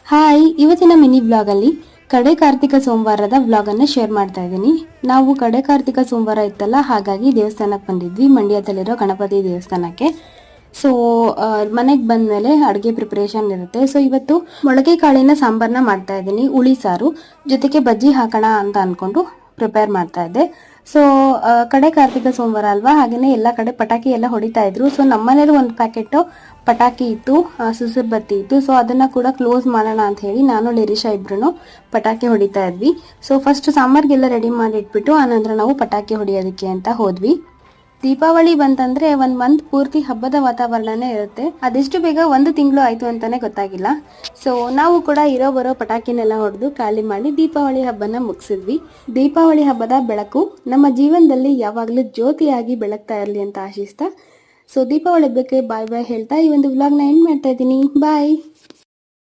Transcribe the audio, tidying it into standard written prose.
Hi, ಇವತ್ತಿನ mini blog ಅಲ್ಲಿ ಕಡೆ ಕಾರ್ತಿಕ ಸೋಮವಾರದ ಬ್ಲಾಗ್ ಅನ್ನ ಶೇರ್ ಮಾಡ್ತಾ ಇದ್ದೀನಿ. ನಾವು ಕಡೆ ಕಾರ್ತಿಕ ಸೋಮವಾರ ಇತ್ತಲ್ಲ, ಹಾಗಾಗಿ ದೇವಸ್ಥಾನಕ್ಕೆ ಬಂದಿದ್ವಿ, ಮಂಡ್ಯದಲ್ಲಿರೋ ಗಣಪತಿ ದೇವಸ್ಥಾನಕ್ಕೆ. ಸೊ ಮನೆಗೆ ಬಂದ್ಮೇಲೆ ಅಡುಗೆ ಪ್ರಿಪರೇಷನ್ ಇರುತ್ತೆ. ಸೊ ಇವತ್ತು ಮೊಳಕೆ ಕಾಳಿನ ಸಾಂಬಾರ್ನ ಮಾಡ್ತಾ ಇದ್ದೀನಿ, ಹುಳಿ ಸಾರು ಜೊತೆಗೆ ಬಜ್ಜಿ ಹಾಕೋಣ ಅಂತ ಅನ್ಕೊಂಡು ಪ್ರಿಪೇರ್ ಮಾಡ್ತಾ ಇದ್ದೆ. ಸೊ ಕಡೆ ಕಾರ್ತಿಕ ಸೋಮವಾರ ಅಲ್ವಾ, ಹಾಗೇನೆ ಎಲ್ಲ ಕಡೆ ಪಟಾಕಿ ಎಲ್ಲ ಹೊಡಿತಾ ಇದ್ರು. ಸೊ ನಮ್ಮನೇಲಿ ಒಂದು ಪ್ಯಾಕೆಟ್ ಪಟಾಕಿ ಇತ್ತು, ಸುಸುರ್ ಬತ್ತಿ ಇತ್ತು. ಸೊ ಅದನ್ನ ಕೂಡ ಕ್ಲೋಸ್ ಮಾಡೋಣ ಅಂತ ಹೇಳಿ ನಾನು ಲಿರಿಷಾ ಇಬ್ರು ಪಟಾಕಿ ಹೊಡಿತಾ ಇದ್ವಿ. ಸೊ ಫಸ್ಟ್ ಸಾಂಬಾರ್ಗೆಲ್ಲ ರೆಡಿ ಮಾಡಿ ಇಟ್ಬಿಟ್ಟು ಆನಂತರ ನಾವು ಪಟಾಕಿ ಹೊಡಿಯೋದಕ್ಕೆ ಅಂತ ಹೋದ್ವಿ. ದೀಪಾವಳಿ ಬಂತಂದ್ರೆ ಒಂದ್ ಮಂತ್ ಪೂರ್ತಿ ಹಬ್ಬದ ವಾತಾವರಣನೇ ಇರುತ್ತೆ. ಅದೆಷ್ಟು ಬೇಗ ಒಂದು ತಿಂಗಳು ಆಯ್ತು ಅಂತಾನೆ ಗೊತ್ತಾಗಿಲ್ಲ. ಸೊ ನಾವು ಕೂಡ ಇರೋ ಬರೋ ಪಟಾಕಿನೆಲ್ಲ ಹೊಡೆದು ಖಾಲಿ ಮಾಡಿ ದೀಪಾವಳಿ ಹಬ್ಬನ ಮುಗಿಸಿದ್ವಿ. ದೀಪಾವಳಿ ಹಬ್ಬದ ಬೆಳಕು ನಮ್ಮ ಜೀವನದಲ್ಲಿ ಯಾವಾಗ್ಲೂ ಜ್ಯೋತಿಯಾಗಿ ಬೆಳಗ್ತಾ ಇರಲಿ ಅಂತ ಆಶಿಸ್ತಾ, ಸೊ ದೀಪಾವಳಿ ಹಬ್ಬಕ್ಕೆ ಬಾಯ್ ಬಾಯ್ ಹೇಳ್ತಾ ಈ ಒಂದು ವ್ಲಾಗ್ನ ಎಂಡ್ ಮಾಡ್ತಾ ಇದ್ದೀನಿ. ಬಾಯ್.